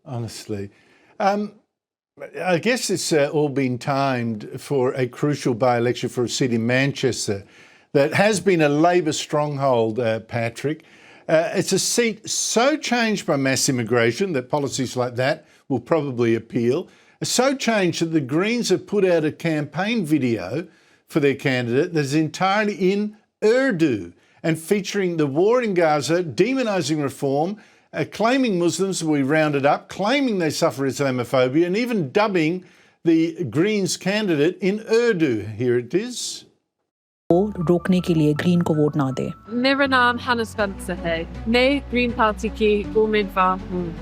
honestly. I guess it's all been timed for a crucial by-election for a seat in Manchester that has been a Labor stronghold, Patrick. It's a seat so changed by mass immigration that policies like that will probably appeal. So changed that the Greens have put out a campaign video for their candidate that's entirely in Urdu and featuring the war in Gaza, demonising reform, claiming Muslims will be rounded up, claiming they suffer Islamophobia, and even dubbing the Greens candidate in Urdu. Here it is. रोकने के लिए green को vote ना दे। मेरा नाम हना Spencer है। मैं ग्रीन पार्टी की उम्मीदवार हूँ।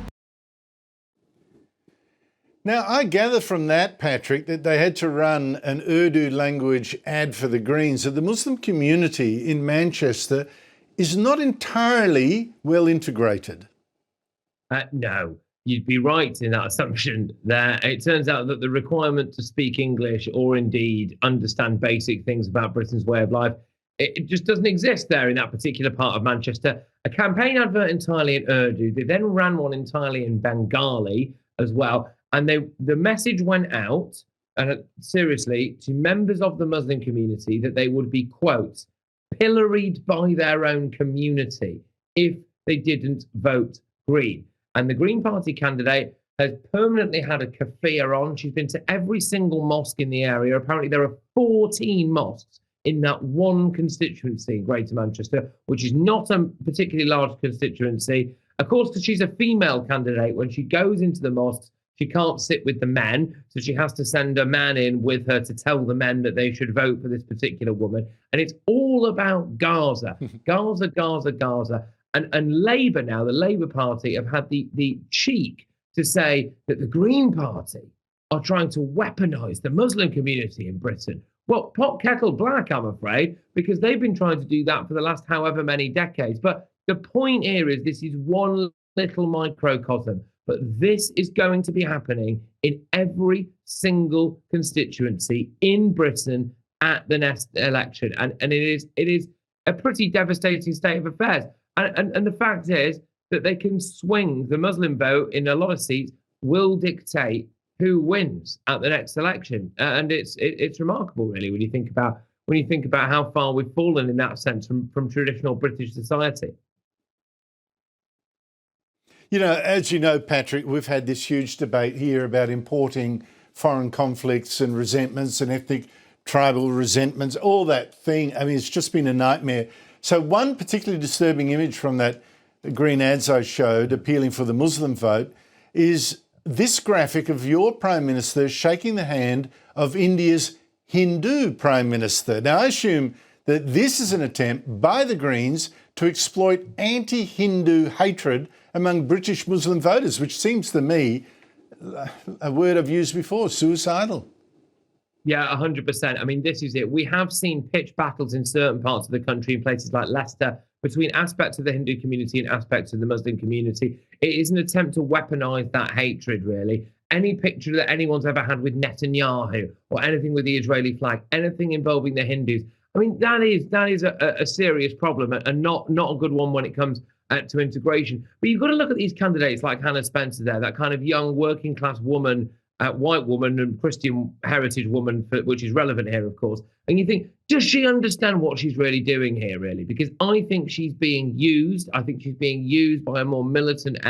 Now, I gather from that, Patrick, that they had to run an Urdu language ad for the Greens, that the Muslim community in Manchester is not entirely well integrated. No, you'd be right in that assumption. There, it turns out that the requirement to speak English or indeed understand basic things about Britain's way of life, it just doesn't exist there in that particular part of Manchester. A campaign advert entirely in Urdu. They then ran one entirely in Bengali as well. And the message went out, seriously, to members of the Muslim community that they would be, quote, pilloried by their own community if they didn't vote Green. And the Green Party candidate has permanently had a kafir on. She's been to every single mosque in the area. Apparently there are 14 mosques in that one constituency in Greater Manchester, which is not a particularly large constituency. Of course, because she's a female candidate, when she goes into the mosques, she can't sit with the men, so she has to send a man in with her to tell the men that they should vote for this particular woman. And it's all about Gaza, Gaza, Gaza, Gaza. And Labour now, the Labour Party, have had the cheek to say that the Green Party are trying to weaponise the Muslim community in Britain. Well, pot kettle black, I'm afraid, because they've been trying to do that for the last however many decades. But the point here is this is one little microcosm. But this is going to be happening in every single constituency in Britain at the next election. And it is a pretty devastating state of affairs. And the fact is that they can swing the Muslim vote in a lot of seats will dictate who wins at the next election. And it's remarkable, really, when you think about how far we've fallen in that sense from traditional British society. You know, as you know, Patrick, we've had this huge debate here about importing foreign conflicts and resentments and ethnic tribal resentments, all that thing. I mean, it's just been a nightmare. So one particularly disturbing image from that green ads I showed, appealing for the Muslim vote, is this graphic of your Prime Minister shaking the hand of India's Hindu Prime Minister. Now, I assume that this is an attempt by the Greens to exploit anti-Hindu hatred among British Muslim voters, which seems to me, a word I've used before, suicidal. Yeah, 100%. I mean, this is it. We have seen pitched battles in certain parts of the country, in places like Leicester, between aspects of the Hindu community and aspects of the Muslim community. It is an attempt to weaponize that hatred, really. Any picture that anyone's ever had with Netanyahu or anything with the Israeli flag, anything involving the Hindus, I mean, that is a serious problem and not a good one when it comes to integration. But you've got to look at these candidates like Hannah Spencer there, that kind of young working class woman, white woman and Christian heritage woman, which is relevant here, of course. And you think, does she understand what she's really doing here, really? Because I think she's being used. I think she's being used by a more militant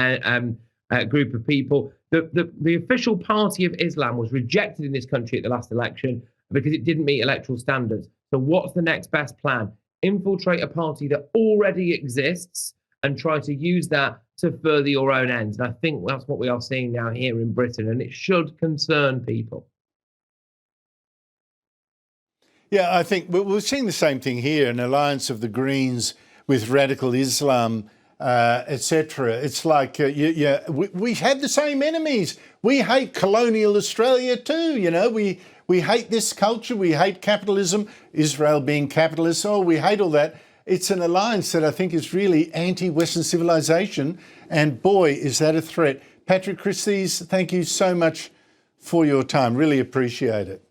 group of people. The official party of Islam was rejected in this country at the last election because it didn't meet electoral standards. So what's the next best plan? Infiltrate a party that already exists and try to use that to further your own ends. And I think that's what we are seeing now here in Britain, and it should concern people. Yeah, I think we're seeing the same thing here, an alliance of the Greens with radical Islam, etc. It's like, we had the same enemies. We hate colonial Australia too, you know. We hate this culture, we hate capitalism, Israel being capitalist, we hate all that. It's an alliance that I think is really anti-Western civilization, and boy, is that a threat. Patrick Christys, thank you so much for your time. Really appreciate it.